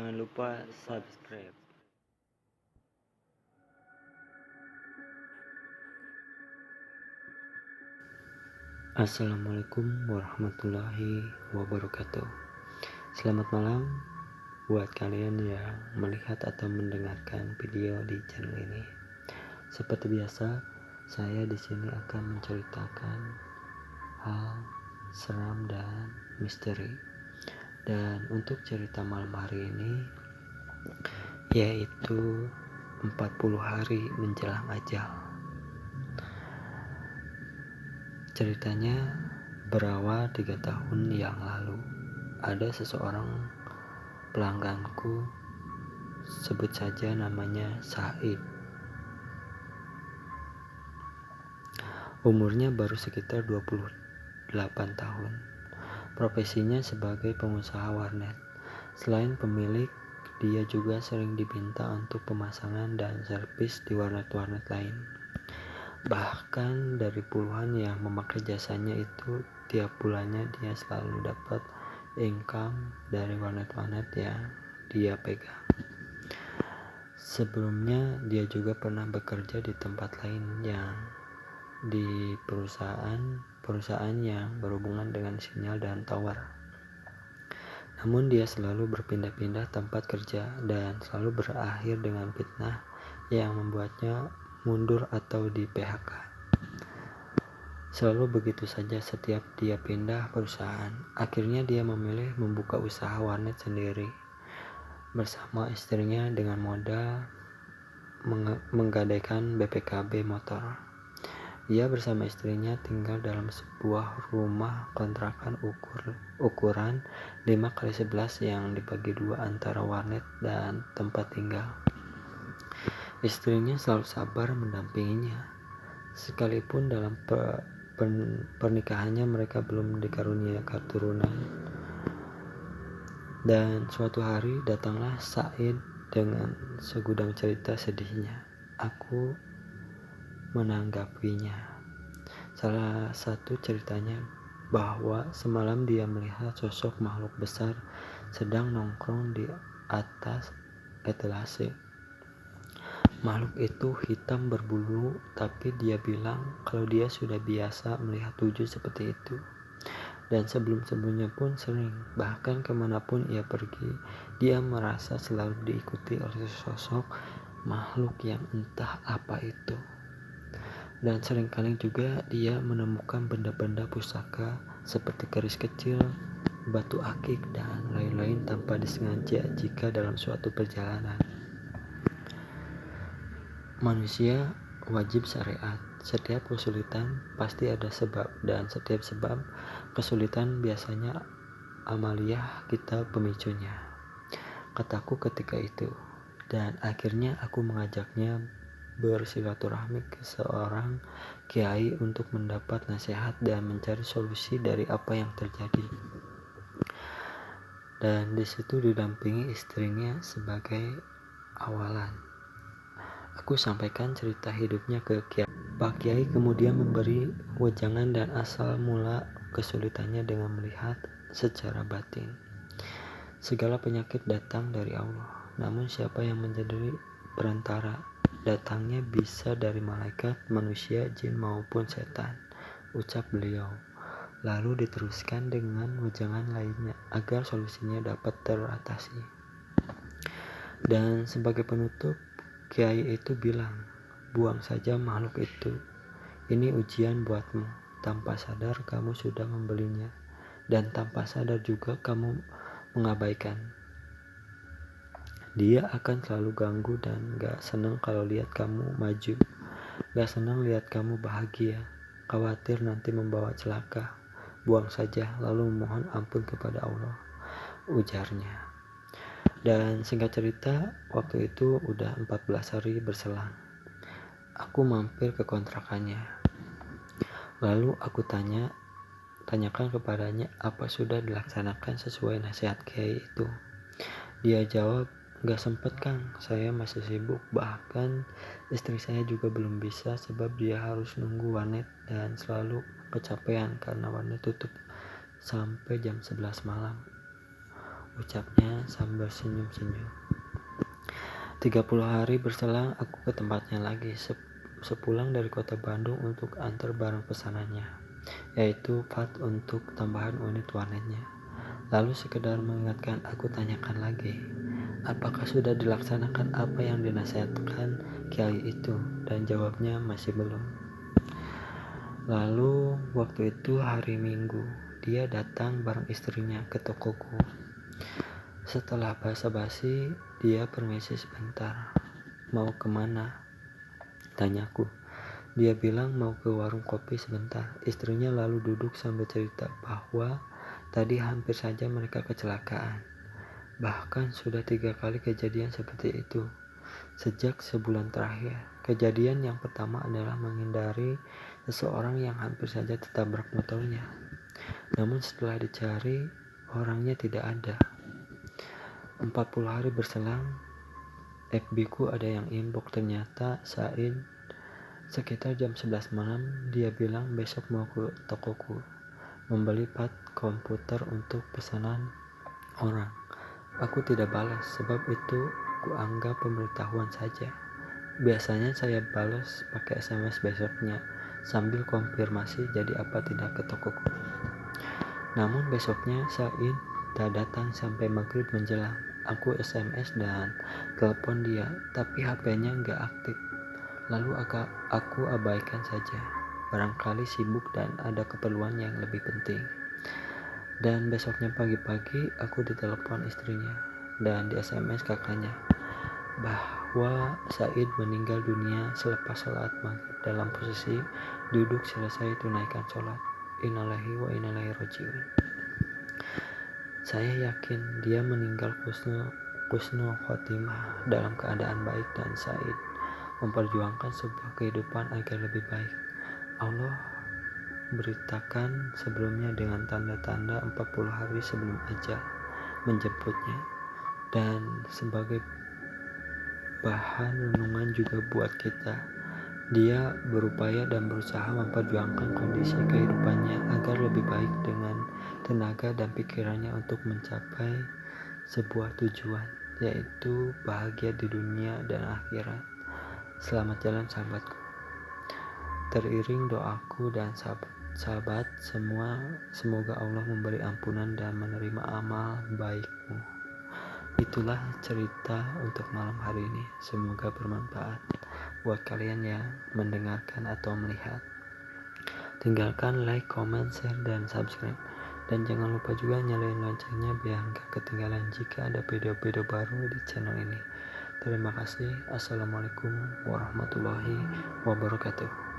Jangan lupa subscribe. Assalamualaikum warahmatullahi wabarakatuh. Selamat malam buat kalian yang melihat atau mendengarkan video di channel ini. Seperti biasa, saya di sini akan menceritakan hal seram dan misteri. Dan untuk cerita malam hari ini yaitu 40 hari menjelang ajal. Ceritanya berawal 3 tahun yang lalu. Ada seseorang pelangganku, sebut saja namanya Said. Umurnya baru sekitar 28 tahun. Profesinya sebagai pengusaha warnet. Selain pemilik, dia juga sering diminta untuk pemasangan dan servis di warnet-warnet lain. Bahkan dari puluhan yang memakai jasanya itu, tiap bulannya dia selalu dapat income dari warnet-warnet yang dia pegang. Sebelumnya dia juga pernah bekerja di tempat lain yang di perusahaan yang berhubungan dengan sinyal dan tower. Namun dia selalu berpindah-pindah tempat kerja dan selalu berakhir dengan fitnah yang membuatnya mundur atau di PHK. Selalu begitu saja setiap dia pindah perusahaan. Akhirnya dia memilih membuka usaha warnet sendiri bersama istrinya dengan modal menggadaikan BPKB motor. Dia bersama istrinya tinggal dalam sebuah rumah kontrakan ukuran 5x11 yang dibagi dua antara warnet dan tempat tinggal. Istrinya selalu sabar mendampinginya, sekalipun dalam pernikahannya mereka belum dikaruniakan keturunan. Dan suatu hari datanglah Said dengan segudang cerita sedihnya. Aku menanggapinya. Salah satu ceritanya bahwa semalam dia melihat sosok makhluk besar sedang nongkrong di atas etalase. Makhluk itu hitam berbulu, tapi dia bilang kalau dia sudah biasa melihat wujud seperti itu. Dan sebelum-sebelumnya pun sering, bahkan kemanapun ia pergi, dia merasa selalu diikuti oleh sosok makhluk yang entah apa itu. Dan seringkali juga dia menemukan benda-benda pusaka seperti keris kecil, batu akik, dan lain-lain tanpa disengaja jika dalam suatu perjalanan. Manusia wajib syariat. Setiap kesulitan pasti ada sebab, dan setiap sebab kesulitan biasanya amaliyah kita pemicunya, kataku ketika itu. Dan akhirnya aku mengajaknya bersilaturahmi ke seorang kiai untuk mendapat nasihat dan mencari solusi dari apa yang terjadi. Dan disitu didampingi istrinya sebagai awalan. Aku sampaikan cerita hidupnya ke Kiai. Pak Kiai kemudian memberi wejangan dan asal mula kesulitannya dengan melihat secara batin. Segala penyakit datang dari Allah, namun siapa yang menjadi perantara? Datangnya bisa dari malaikat, manusia, jin maupun setan, ucap beliau. Lalu diteruskan dengan wejangan lainnya agar solusinya dapat teratasi. Dan sebagai penutup, Kiai itu bilang, buang saja makhluk itu. Ini ujian buatmu. Tanpa sadar kamu sudah membelinya, dan tanpa sadar juga kamu mengabaikan. Dia akan selalu ganggu dan gak senang kalau lihat kamu maju, gak senang lihat kamu bahagia, khawatir nanti membawa celaka. Buang saja lalu memohon ampun kepada Allah, ujarnya. Dan singkat cerita, waktu itu udah 14 hari berselang. Aku mampir ke kontrakannya. Lalu aku tanyakan kepadanya apa sudah dilaksanakan sesuai nasihat Kiai itu. Dia jawab, gak sempet Kang, saya masih sibuk. Bahkan istri saya juga belum bisa sebab dia harus nunggu warnet dan selalu kecapean karena warnet tutup sampai jam 11 malam. ucapnya sambil senyum-senyum. 30 hari berselang aku ke tempatnya lagi, sepulang dari kota Bandung untuk antar barang pesanannya, yaitu part untuk tambahan unit warnetnya. Lalu sekedar mengingatkan, aku tanyakan lagi, apakah sudah dilaksanakan apa yang dinasihatkan kiai itu, dan jawabnya masih belum. Lalu waktu itu hari Minggu, dia datang bareng istrinya ke tokoku. Setelah basa-basi, dia permisi sebentar. Mau kemana? Tanyaku. Dia bilang mau ke warung kopi sebentar. Istrinya lalu duduk sambil cerita bahwa tadi hampir saja mereka kecelakaan. Bahkan sudah 3 kali kejadian seperti itu sejak sebulan terakhir. Kejadian yang pertama adalah menghindari seseorang yang hampir saja tertabrak motornya. Namun setelah dicari, orangnya tidak ada. 40 hari berselang, FB ku ada yang inbox, ternyata Said. Sekitar jam 11 malam, dia bilang besok mau ke tokoku membeli part komputer untuk pesanan orang. Aku tidak balas, sebab itu kuanggap pemberitahuan saja. Biasanya saya balas pakai SMS besoknya sambil konfirmasi jadi apa tidak ke tokoku. Namun besoknya Said tak datang sampai maghrib menjelang. Aku SMS dan telepon dia, tapi HP-nya nggak aktif. Lalu aku abaikan saja. Barangkali sibuk dan ada keperluan yang lebih penting. Dan besoknya pagi-pagi aku ditelepon istrinya dan di SMS kakaknya bahwa Said meninggal dunia selepas sholat maghrib dalam posisi duduk selesai tunaikan sholat. Innalillahi wa inna ilaihi rajiun. Saya yakin dia meninggal husnul khotimah dalam keadaan baik, dan Said memperjuangkan sebuah kehidupan agar lebih baik. Allah beritakan sebelumnya dengan tanda-tanda 40 hari sebelum ajal menjemputnya, dan sebagai bahan renungan juga buat kita. Dia berupaya dan berusaha memperjuangkan kondisi kehidupannya agar lebih baik dengan tenaga dan pikirannya untuk mencapai sebuah tujuan, yaitu bahagia di dunia dan akhirat. Selamat jalan sahabatku. Teriring doaku dan sahabat semua, semoga Allah memberi ampunan dan menerima amal baikmu. Itulah cerita untuk malam hari ini. Semoga bermanfaat buat kalian yang mendengarkan atau melihat. Tinggalkan like, comment, share, dan subscribe. Dan jangan lupa juga nyalain loncengnya biar gak ketinggalan jika ada video-video baru di channel ini. Terima kasih. Assalamualaikum warahmatullahi wabarakatuh.